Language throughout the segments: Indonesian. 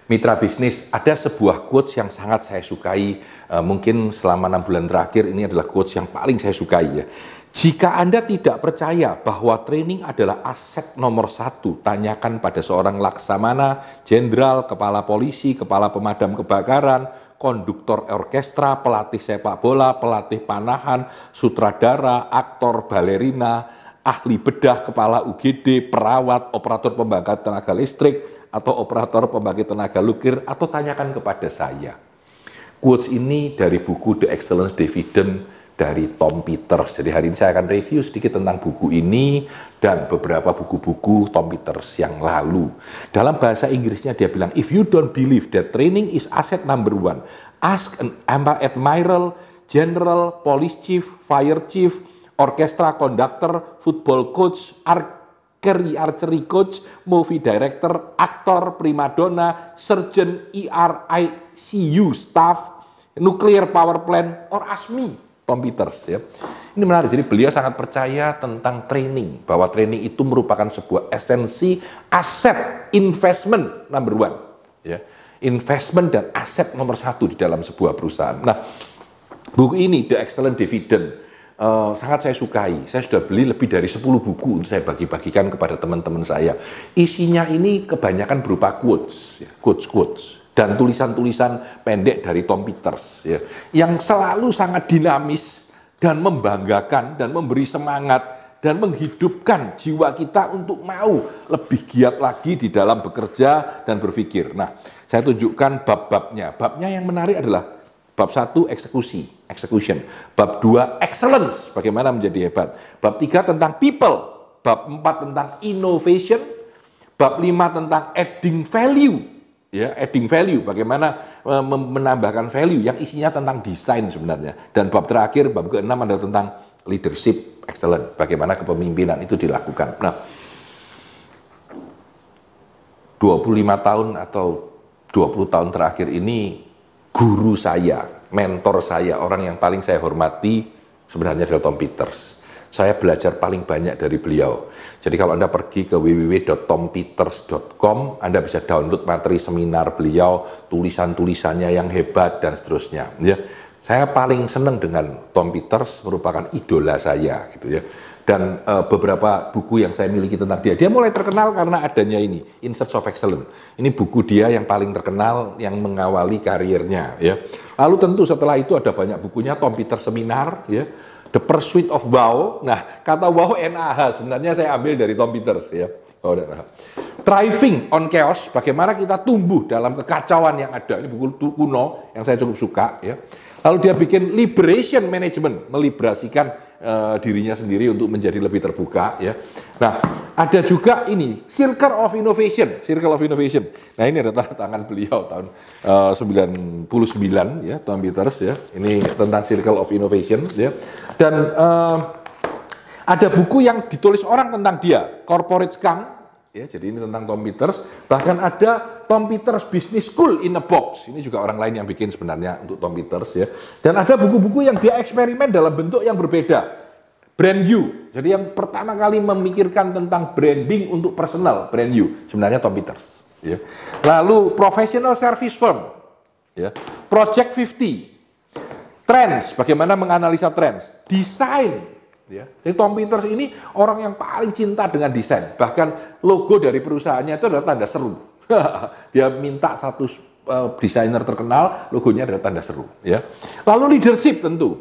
Mitra bisnis, ada sebuah quotes yang sangat saya sukai, mungkin selama 6 bulan terakhir ini adalah quotes yang paling saya sukai ya. Jika Anda tidak percaya bahwa training adalah aset nomor 1, tanyakan pada seorang laksamana, jenderal, kepala polisi, kepala pemadam kebakaran, konduktor orkestra, pelatih sepak bola, pelatih panahan, sutradara, aktor, balerina, ahli bedah, kepala UGD, perawat, operator pembangkit tenaga listrik, atau operator pembangkit tenaga nuklir, atau tanyakan kepada saya. Quotes ini dari buku The Excellence Dividend dari Tom Peters. Jadi hari ini saya akan review sedikit tentang buku ini dan beberapa buku-buku Tom Peters yang lalu. Dalam bahasa Inggrisnya dia bilang, if you don't believe that training is asset number 1, ask an admiral, general, police chief, fire chief, orchestra conductor, football coach, archery coach, movie director, aktor, primadona, surgeon, ER, ICU staff, nuclear power plant, or ask me, Tom Peters ya. Ini menarik, jadi beliau sangat percaya tentang training, bahwa training itu merupakan sebuah esensi aset investment number 1 ya. Investment dan aset nomor 1 di dalam sebuah perusahaan. Nah, buku ini The Excellent Dividend sangat saya sukai. Saya sudah beli lebih dari 10 buku untuk saya bagi-bagikan kepada teman-teman saya. Isinya ini kebanyakan berupa quotes, ya, quotes dan tulisan-tulisan pendek dari Tom Peters, ya, yang selalu sangat dinamis dan membanggakan dan memberi semangat dan menghidupkan jiwa kita untuk mau lebih giat lagi di dalam bekerja dan berpikir. Nah, saya tunjukkan bab-babnya. Babnya yang menarik adalah bab 1 execution, bab 2 excellence, bagaimana menjadi hebat, bab 3 tentang people, bab 4 tentang innovation, bab 5 tentang adding value, ya, adding value, bagaimana menambahkan value yang isinya tentang desain sebenarnya, dan bab terakhir, bab ke-6 adalah tentang leadership excellence, bagaimana kepemimpinan itu dilakukan. Nah, 25 tahun atau 20 tahun terakhir ini guru saya, mentor saya, orang yang paling saya hormati sebenarnya adalah Tom Peters. Saya belajar paling banyak dari beliau. Jadi kalau Anda pergi ke www.tompeters.com, Anda bisa download materi seminar beliau, tulisan-tulisannya yang hebat dan seterusnya. Ya, saya paling senang dengan Tom Peters, merupakan idola saya, gitu ya. Dan beberapa buku yang saya miliki tentang dia. Dia mulai terkenal karena adanya ini, In Search of Excellence. Ini buku dia yang paling terkenal, yang mengawali karirnya. Ya. Lalu tentu setelah itu ada banyak bukunya, Tom Peters Seminar, ya. The Pursuit of Wow. Nah, kata wow NAH sebenarnya saya ambil dari Tom Peters. Ya. Thriving on Chaos, bagaimana kita tumbuh dalam kekacauan yang ada. Ini buku kuno yang saya cukup suka. Ya. Lalu dia bikin Liberation Management, meliberasikan dirinya sendiri untuk menjadi lebih terbuka, ya. Nah, ada juga ini Circle of Innovation. Nah, ini ada tanda tangan beliau tahun 99 ya, Tom Peters ya. Ini tentang Circle of Innovation ya. Dan ada buku yang ditulis orang tentang dia, Corporate Skunk. Ya, jadi ini tentang Tom Peters. Bahkan ada Tom Peters Business School in a Box. Ini juga orang lain yang bikin sebenarnya untuk Tom Peters ya. Dan ada buku-buku yang dia eksperimen dalam bentuk yang berbeda. Brand new. Jadi yang pertama kali memikirkan tentang branding untuk personal, brand new, sebenarnya Tom Peters. Ya. Lalu Professional Service Firm. Ya. Project 50. Trends, bagaimana menganalisa trends. Desain. Ya. Jadi Tom Peters ini orang yang paling cinta dengan desain. Bahkan logo dari perusahaannya itu adalah tanda seru. Dia minta satu desainer terkenal, logonya adalah tanda seru. Ya. Lalu leadership tentu,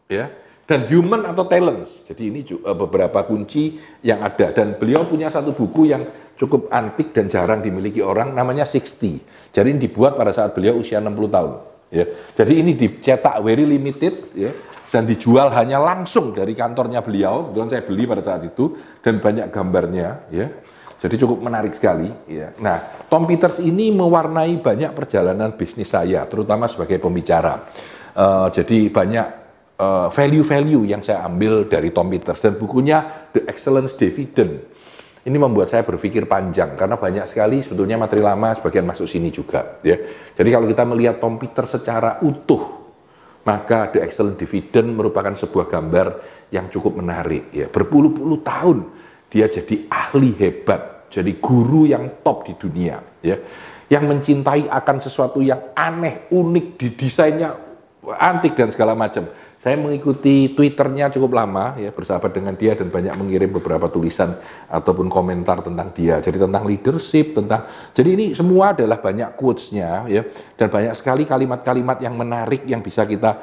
ya. Dan human atau talents. Jadi ini beberapa kunci yang ada. Dan beliau punya satu buku yang cukup antik dan jarang dimiliki orang, namanya 60. Jadi ini dibuat pada saat beliau usia 60 tahun. Ya. Jadi ini dicetak very limited, ya. Dan dijual hanya langsung dari kantornya beliau, kebetulan saya beli pada saat itu, dan banyak gambarnya, ya. Jadi cukup menarik sekali, ya. Nah, Tom Peters ini mewarnai banyak perjalanan bisnis saya, terutama sebagai pembicara. Jadi banyak value-value yang saya ambil dari Tom Peters, dan bukunya The Excellence Dividend. Ini membuat saya berpikir panjang, karena banyak sekali sebetulnya materi lama sebagian masuk sini juga, ya. Jadi kalau kita melihat Tom Peters secara utuh, maka The Excellent Dividend merupakan sebuah gambar yang cukup menarik. Ya. Berpuluh-puluh tahun dia jadi ahli hebat, jadi guru yang top di dunia. Ya. yang mencintai akan sesuatu yang aneh, unik, di desainnya antik dan segala macam. Saya mengikuti Twitternya cukup lama, ya, bersahabat dengan dia dan banyak mengirim beberapa tulisan ataupun komentar tentang dia. Jadi tentang leadership, jadi ini semua adalah banyak quotes-nya, ya, dan banyak sekali kalimat-kalimat yang menarik yang bisa kita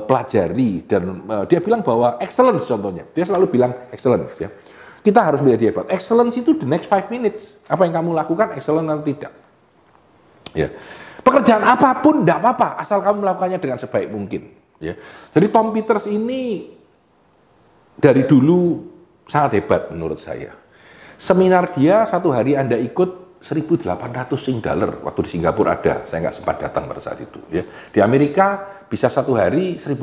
pelajari. Dan dia bilang bahwa excellence contohnya, dia selalu bilang excellence, ya. Kita harus melihat dia, excellence itu the next 5 minutes. Apa yang kamu lakukan excellent atau tidak. Ya. Pekerjaan apapun tidak apa-apa, asal kamu melakukannya dengan sebaik mungkin. Ya. Jadi Tom Peters ini dari dulu sangat hebat menurut saya. Seminar dia satu hari Anda ikut 1.800 $, waktu di Singapura ada, saya nggak sempat datang pada saat itu. Ya. Di Amerika bisa satu hari $1.000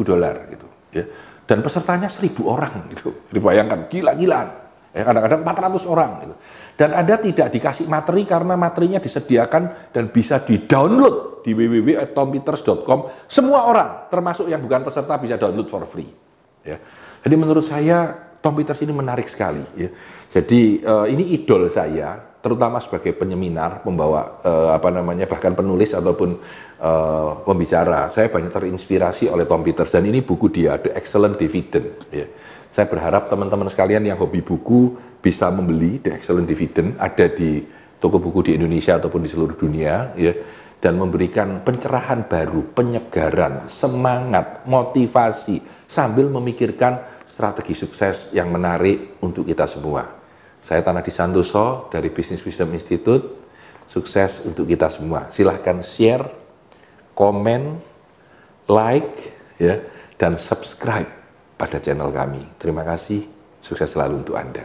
gitu. Ya. Dan pesertanya 1.000 orang gitu. Dibayangkan, gila-gilaan. Ya, kadang-kadang 400 orang gitu. Dan Anda tidak dikasih materi karena materinya disediakan dan bisa di-download di www.tompeters.com. Semua orang, termasuk yang bukan peserta, bisa download for free. Ya. Jadi menurut saya Tom Peters ini menarik sekali. Ya. Jadi ini idol saya, terutama sebagai penyeminar, pembawa bahkan penulis ataupun pembicara. Saya banyak terinspirasi oleh Tom Peters dan ini buku dia, The Excellent Dividend. Ya. Saya berharap teman-teman sekalian yang hobi buku bisa membeli The Excellent Dividend, ada di toko buku di Indonesia ataupun di seluruh dunia, ya, dan memberikan pencerahan baru, penyegaran, semangat, motivasi, sambil memikirkan strategi sukses yang menarik untuk kita semua. Saya Tanadi Santoso dari Business Wisdom Institute, sukses untuk kita semua. Silahkan share, komen, like, ya, dan subscribe pada channel kami. Terima kasih, sukses selalu untuk Anda.